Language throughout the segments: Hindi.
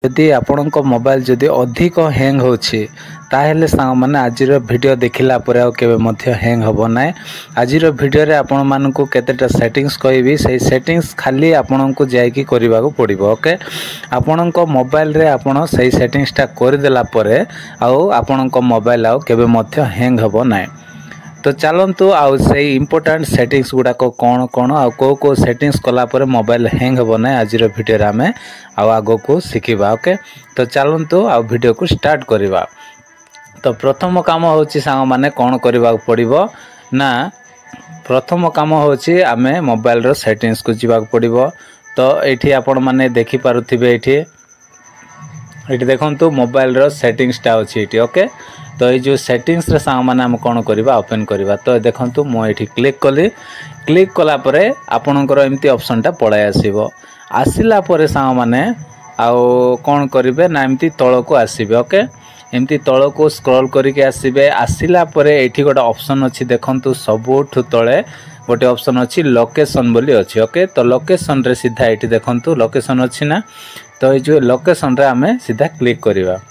यदि आपणक मोबाइल जदि अधिक हैंग होछि ताहेले सांग माने आजिर वीडियो देखिला परे आ केबे मध्य हैंग होबो नाय। आजिर वीडियो रे आपण मानकु केतेटा सेटिंग्स कहबी सेही सेटिंग्स खाली आपणक जायकी करबा को पड़िबो। ओके आपणक मोबाइल रे आपण सेही सेटिंग्स ता कर देला परे आ आपणक मोबाइल आ केबे मध्य हैंग होबो नाय। तो चलतु आउ से इम्पोर्टाट सेटिंग्स गुड़ाक कौन कौन आ को सेटिंग्स कला पर मोबाइल हैंग होबो ना आजिर वीडियो आम आग को शिखा। ओके तो चलतु आ वीडियो को स्टार्ट करवा। तो प्रथम काम होची सांग माने कौन करबा पड़िबो ना प्रथम काम होची आमे मोबाइल रो सेटिंग्स को जीवा पड़िबो। तो एठी आपण माने देखि पारुथिबे एठी देखंतु मोबाइल रो सेटिंग्स टा अछि एठी। ओके तो ये जो सेटिंग्स रे सांग माने हम कौन करबा ओपन करबा। तो देखंतु मो एठी क्लिक कला परे आपणकर एमती ऑप्शन टा पळाय आसीबो। आसिला परे सांग माने आउ कौन करिवे ना एमती तळ को आसीबे। ओके एमती तळ को स्क्रॉल करके आसीबे। आसिला परे एठी गोटा ऑप्शन अछि देखंतु सबुठु तळे गोटे ऑप्शन अछि लोकेशन बोली अछि। ओके तो लोकेशन रे सीधा एठी देखंतु लोकेशन अछि ना। तो ये जो लोकेशन रे हमें सीधा क्लिक करबा।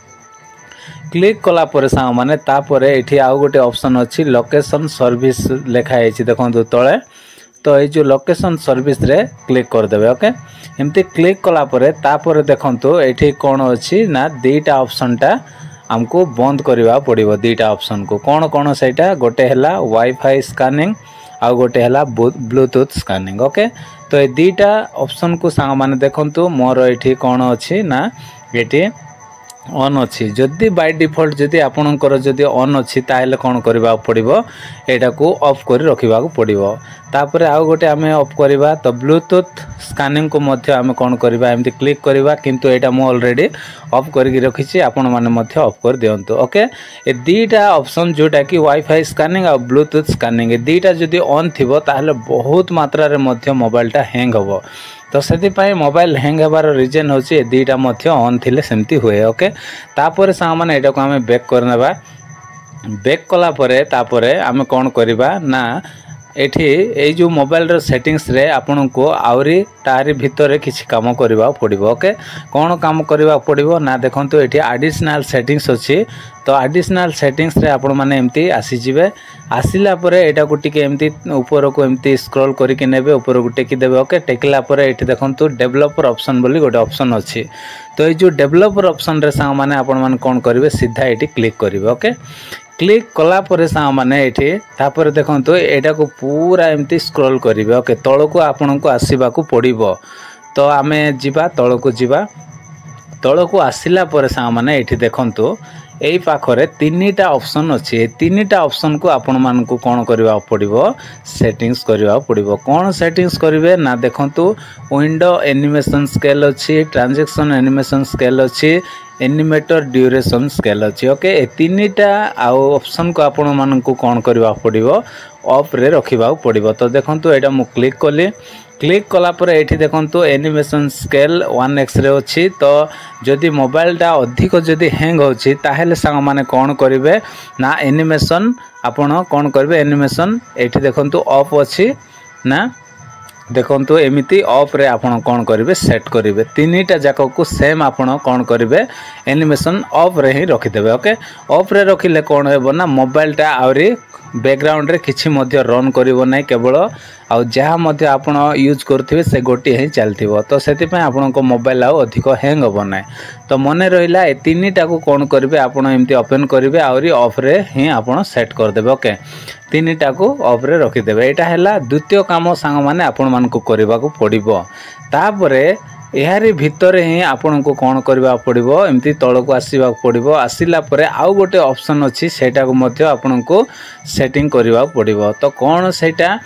क्लिक कला परे सांग माने तापरे एठी आउ गोटे ऑप्शन अछि लोकेशन सर्विस लेखा है देखो तले। तो ये जो लोकेशन सर्विस रे क्लिक कर देबे। ओके एमती क्लिक कला परे तापरे देखंतु एठी कोन अछि ना दीटा ऑप्शन टा हमको बंद करबा पड़िबो। दीटा ऑप्शन को कोन सेटा गोटे हला वाईफाई स्कैनिंग आ गोटे हला ब्लूटूथ स्कैनिंग। ओके तो ये दीटा ऑप्शन को सांग माने देखंतु मोर एठी कोन अछि ना एठी ऑन अच्छी जदि बाय डिफॉल्ट जदि आपणकर जदि ऑन अच्छी ताहेले कौन करबा पड़िबो एटा को ऑफ कर रखिबा को पड़िबो। तापरे आउ गोटे आमे ऑफ करबा। तो ब्लूटूथ स्कैनिंग को मध्य आमे कौन करबा एमती क्लिक करबा किंतु एटा मो ऑलरेडी ऑफ करके रखिछि आपण माने मध्य ऑफ कर दियंतु। ओके ए दीटा ऑप्शन जोटा कि वाईफाई स्कैनिंग और ब्लूटूथ स्कैनिंग ए दीटा जदि ऑन थिबो ताहेले बहुत मात्रा रे मध्य मोबाइल टा हैंग होबो। तो से मोबाइल हैंग होबार रीजन हूँ दीटा ऑन थिले सेमती हुए। ओके तापर सांग माने एटा को आमे बैक करनेबा। बैक कला परे तापरे आमे कौन करबा ना एठी ए जो मोबाइल रो सेटिंग्स रे आपन को आउरी तारी भितर किछि काम करबा पड़िबो। ओके कौन काम करबा पड़िबो ना देखंतु एठी एडिशनल सेटिंग्स अछि। तो एडिशनल सेटिंग्स रे आपण माने एमती आसी जिवे। आसिला परे एटा को टिके एमती ऊपर को एमती स्क्रॉल करके नेबे ऊपर को टेकी देबे। ओके टेकला परे एठी देखंतु डेवलपर ऑप्शन बोली गोटे ऑप्शन अछि। तो ये जो डेवलपर ऑप्शन रे सांग माने आपण माने कोन करिवे सीधा एठी क्लिक करिवे। ओके क्लिक कला परे सांग माने एठी तापर देखंतु एटा को पूरा एमती स्क्रॉल करिवे। ओके तळ को आपण को आसीबा को पड़िबो। तो आमे जिबा तळ को जिबा। तळ को आसिला परे सांग माने एठी देखंतु एई पाखरे तीनटा ऑप्शन अछि। तीनटा ऑप्शन को आपण मान को कोन करबा पड़िबो सेटिंग्स करबा पड़िबो। कोन सेटिंग्स करिवे ना देखंतु विंडो एनिमेशन स्केल अछि ट्रांजैक्शन एनिमेशन स्केल अछि एनिमेटर ड्यूरेशन स्केल अछि। ओके ए तीनटा आ ऑप्शन को आपण मान को कोन करबा पड़िबो ऑफ रे रखिबा पड़िबो। तो देखंतु एटा मु क्लिक कली। क्लिक कला पर एठी देखंतु एनिमेशन स्केल 1x रे अछि। तो जदि मोबाइल टा अधिक जदि हैंग होछि ताहेले सांग माने कोन करिवे ना एनिमेशन आपण कोन करिवे एनिमेशन एठी देखंतु ऑफ अछि ना देखंतु एमिति ऑफ रे आपण कोन करिवे सेट करिवे। तीनटा जाक को सेम आपण कोन करिवे एनिमेशन ऑफ रे ही रखि देबे। ओके ऑफ रे रखिले कोन हेबो ना मोबाइल टा आउरी बैकग्राउंड रे किछि मध्य रन करिवो नै केवल आ जहा मध्य आपण यूज करथिबे से गोटी ही चलथिबो। तो सेति पय आपण को मोबाइल आ अधिक हैंग होबो नै। तो मने रहिला ए तीनटा को कोन करिवे आपण एमती ओपन करिवे आउरी ऑफ रे ही आपण सेट कर देबे। ओके तीनटा को ऑफ रे रखि देबे। एटा हैला द्वितीय काम सांग माने आपण मान को करबा को पड़िबो। तापरे एहारी भितरे ही आपण को कोन करबा पड़िबो एमती तळ को आसीबा पड़िबो। आसिला परे आउ गोटे ऑप्शन अछि सेटा को मध्य आपण को सेटिंग करबा पड़िबो। तो कोन सेटा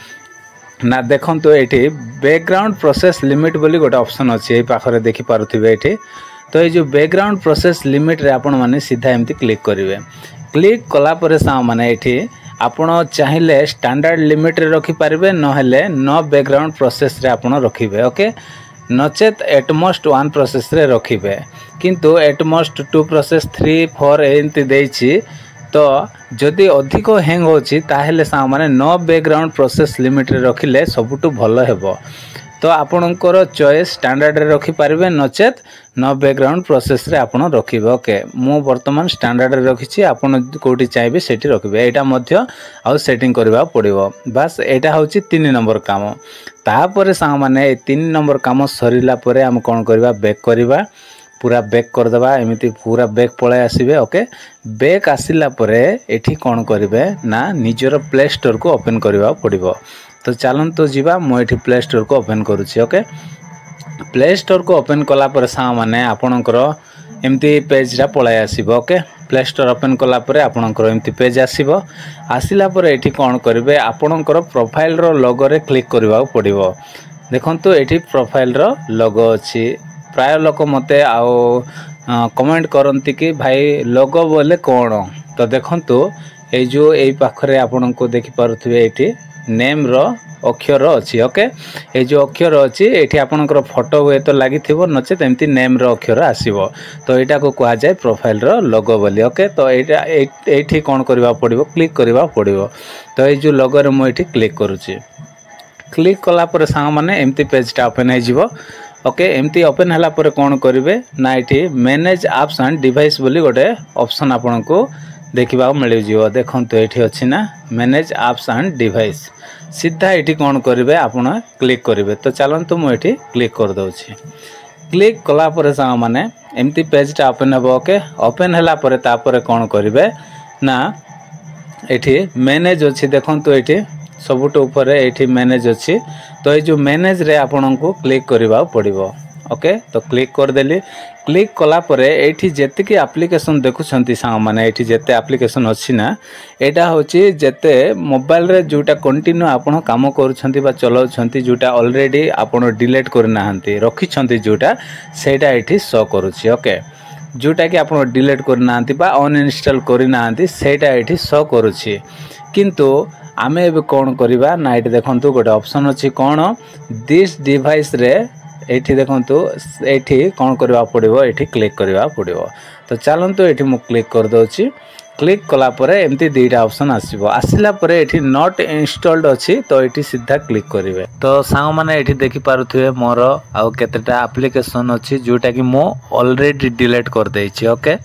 ना देखंतु एठी बैकग्राउंड प्रोसेस लिमिट बोली गोटे ऑप्शन अछि ए पाखरे देखि पारुथिबे एठी। तो ये जो बैकग्राउंड प्रोसेस लिमिट रे आपण माने सीधा एमती क्लिक करिवे। क्लिक कला परे सा माने एठी आपण चाहिले स्टैंडर्ड लिमिट रे रखि पारिबे न हेले नो बैकग्राउंड प्रोसेस रे आपण रखिबे। ओके नचेत एटमोस्ट 1 प्रोसेस रे रखिबे किंतु एटमोस्ट 2 प्रोसेस 3 4 एंती देछि। तो जदि अधिक हैंग होछि ताहेले सा माने नो बैकग्राउंड प्रोसेस लिमिट रे रखिले सबुटु भलो हेबो। तो आपणकर चॉइस स्टैंडर्ड रे रखि पारबे नचेत नो बैकग्राउंड प्रोसेस रे आपण रखिबे ओके मु वर्तमान स्टैंडर्ड रे रखिछि आपण कोठी चाहिबे सेठी रखिबे एटा मध्य आउ सेटिंग करबा पड़िबो बस एटा होछि 3 नंबर काम तापर सांग माने 3 नंबर काम सरिला परे हम कोन करबा बैक करबा पूरा बैक कर देबा एमिति पूरा बैक पळे आसीबे ओके बैक आसिला परे एठी कोन करिवे ना निजर प्ले स्टोर को ओपन करबा पड़िबो तो चलन तो जीवा मो एठी प्ले स्टोर को ओपन करूछि ओके प्ले स्टोर को ओपन कला पर सा माने आपणकर एमती पेज रा पळे आसीबो ओके प्ले स्टोर ओपन कला पर आपणकर एमती पेज आसीबो आसिला पर एठी कोन करिवे आपणकर प्रोफाइल रो लोगो रे क्लिक करबा पड़िबो देखंतु एठी प्रोफाइल रो लोगो अछि प्राय लोक मते आओ कमेंट करंती कि भाई लोगो बोले कौन तो देखंतु ए जो ए पाखरे आपन को देखि पारुथबे एठी नेम रो अक्षर अछि ओके ए जो अक्षर अछि एठी आपनकर फोटो हुए तो लागिथिबो नचे तेमती नेम रो अक्षर आसीबो तो एटा को कहा जाय प्रोफाइल रो लोगो बोली ओके तो एटा एठी कोन करबा पड़िबो क्लिक करबा पड़िबो तो ए जो लोगो रे मो एठी क्लिक करूची क्लिक कला पर सा माने एमती पेज टा ओपन हे जिवो ओके एमती ओपन हला पर कोन करिवे ना एठी मैनेज एप्स एंड डिवाइस बोली गोटे ऑप्शन आपन को देखिबा मिल जिवो देखंतु एठी अछि ना मैनेज एप्स एंड डिवाइस सीधा एठी कोन करिवे आपन क्लिक करिवे तो चलंतु मु एठी क्लिक कर दउछि क्लिक कला पर सा माने एमती पेज टा ओपन हेबो ओके ओपन हला पर ता पर कोन करिवे ना एठी मैनेज अछि देखंतु एठी सबुट ऊपर एठी मैनेज अछि तो ये जो मैनेज रे आपन को क्लिक करबा पड़िबो ओके तो क्लिक कर देली क्लिक कला परे एठी जेते की एप्लीकेशन देखुछंती सा माने एठी जेते एप्लीकेशन अछि ना एटा होछि जेते मोबाइल रे जोटा कंटिन्यू आपन काम करूछंती बा चलाउछंती जोटा ऑलरेडी आपन डिलीट करना हंती रखिछंती जोटा सेटा एठी शो करूछि ओके जोटा कि आपन डिलीट करना हंती बा अनइंस्टॉल करना हंती सेटा एठी शो करूछि किंतु आमे अब कौन करिबा ना एठी देखंतु गोटे ऑप्शन अछि कोन दिस डिवाइस रे एठी देखंतु एठी कोन करबा पड़िबो एठी क्लिक करबा पड़िबो तो चलंतु एठी मु क्लिक कर दोछि क्लिक कला परे एमती दुईटा ऑप्शन आसीबो आसिला परे एठी नॉट इंस्टॉल्ड अछि तो एठी सीधा क्लिक करिवे तो सांग माने एठी देखि पारुथुवे मोर आ केतेटा एप्लीकेशन अछि जोटा कि मो ऑलरेडी डिलीट कर देछि ओके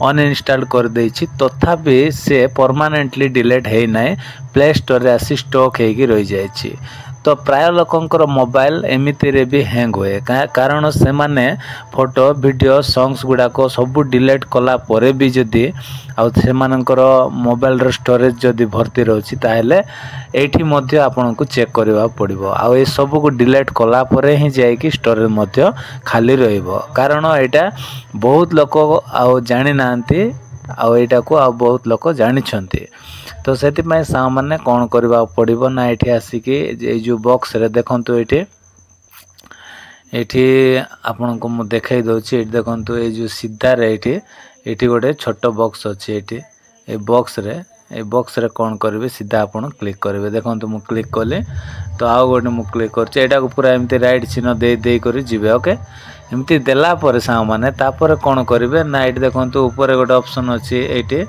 अनइंस्टॉल कर देछि तथापि से परमानेंटली डिलीट हे नै प्ले स्टोर रे आसी स्टॉक हेकी रहि जायछि तो प्राय लोकंकर मोबाइल एमिति रे भी हैंग होए कारण से माने फोटो वीडियो सॉन्ग्स गुडा को सब डिलीट कला परे भी जदी आ से मानकर मोबाइल रो स्टोरेज जदी भर्ती रहछि ताहेले एठी मध्य आपन को चेक करबा पड़िबो आ ए सब को डिलीट कला परे ही जाय कि स्टोरेज मध्य खाली रहइबो कारण एटा बहुत लोक आ जानि नांती आ एटा को आ बहुत लोक जानि छंती तो सेति में सामान्य कोन करबा पड़िबो ना एठी आसी कि ए जो बॉक्स रे देखंतु एठी आपन को मु देखाई दोछि एठी देखंतु ए जो सीधा रे एठी गोटे छोट बॉक्स अछि एठी ए बॉक्स रे कोन करबे सीधा आपन क्लिक करबे देखंतु मु क्लिक करले तो आ गोटे मु क्लिक करछि एटा को पूरा एमती राइट चिन्ह दे करी जिवे ओके एमती देला पर सा माने तापर कोन करबे ना एठी देखंतु ऊपर गोटे ऑप्शन अछि एठी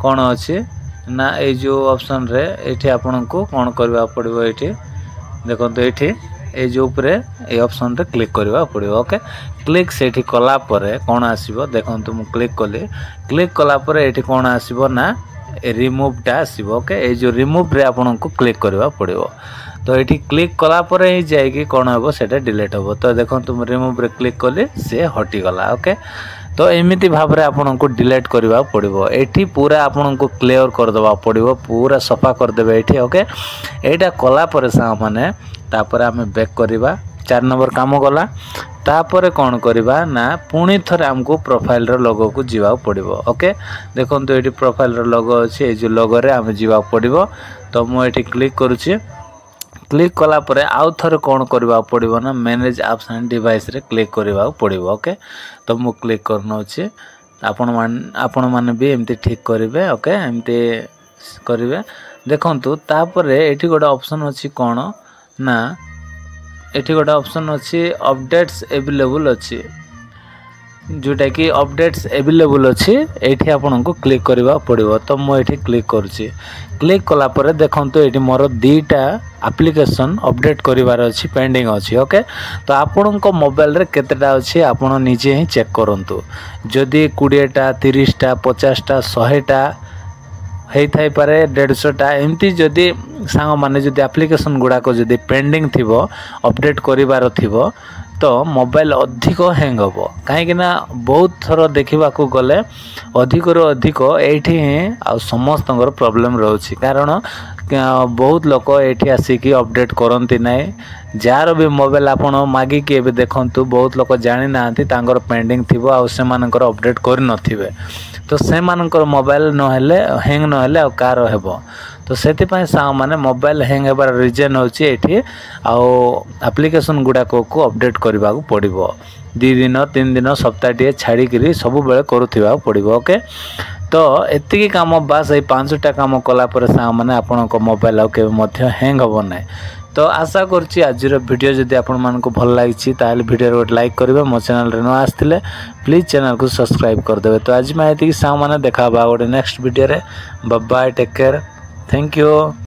कोन अछि ना ए जो ऑप्शन रे एठी आपन को कोन करबा पड़िबो एठी देखंतु एठी ए जो ऊपर ए ऑप्शन रे क्लिक करबा पड़िबो ओके क्लिक सेठी कला परे कोन आसीबो देखंतु मु क्लिक कला परे एठी कोन आसीबो ना रिमूव टा आसीबो ओके ए जो रिमूव रे आपन को क्लिक करबा पड़िबो तो एठी क्लिक कला परे ही जाय कि कोन होबो सेटा डिलीट होबो तो देखंतु मु रिमूव रे क्लिक कले से हटी गला ओके तो एमिति भाबरे आपन को डिलीट करबा पड़िबो एठी पूरा आपन को क्लियर कर देबा पड़िबो पूरा सफा कर देबे एठी ओके एटा कला पर सा माने तापर हमें बैक करबा 4 नंबर काम गला तापर कोन करबा ना पुणी थरे हमको प्रोफाइल रो लोगो को जीवा पड़िबो ओके देखंतु एठी प्रोफाइल रो लोगो अछि ए जो लोगो रे हम जीवा पड़िबो तो मु एठी क्लिक करूची क्लिक कला परे आउ थरे कोन करबा पड़िबो ना मैनेज एप्स एंड डिवाइस रे क्लिक करबा पड़िबो ओके तो मु क्लिक करनो अछि आपन माने भी एमती ठीक करिवे ओके एमती करिवे देखंतु तापरे एठी गोटे ऑप्शन अछि कोन ना एठी गोटे ऑप्शन अछि अपडेट्स अवेलेबल अछि जोटा कि अपडेट्स अवेलेबल अच्छी ये आपन को क्लिक करवा पड़ो। तो मुझे क्लिक करुँची। क्लिक कलापर देखो ये मोर दीटा एप्लिकेशन अपडेट करार अच्छी पेंडिंग अच्छी। ओके तो आपण को मोबाइल रे केतेटा अच्छी आपण निजे ही चेक करंतु। जदि 20टा 30टा 50टा 100टा होई पारे 150टा एमती जदि सांग माने जदि एप्लिकेशन गुड़ाक जदि पेंडिंग थिबो अपडेट करिवार थिबो तो मोबाइल अधिक हैंग हम कहीं बहुत थर देखा गले अधिक रु अधिक ये समस्त प्रॉब्लम रोचे। कारण बहुत लोग ये आसिक अपडेट करती ना जार भी मोबाइल आप मागिकी देखु बहुत लोग जानी ना पेंडिंग थी से अपडेट कर नथिबे तो से मोबाइल नहेले हैंग नहेले आ कार हेबो। तो से मैंने मोबाइल हैंग होबार रिजन होची एठी एप्लिकेशन गुड़ाक को अपडेट करने को पड़ो 2 दिन 3 दिन सप्ताह छाड़ी सब बेले करुवा पड़ो। ओके तो एतिकी काम बास ये 5टा काम कलापर मैंने आपण मोबाइल आगे हैंग हम ना। तो आशा करुँची आज वीडियो जदि आपण को भल लगी ताल वीडियो गोटे लाइक करेंगे। मो चैनल रे न आसते प्लीज चैनल को सब्सक्राइब करदे। तो आज मैं ये देखा गोटे नेक्स्ट वीडियो रे। Bye bye take care thank you.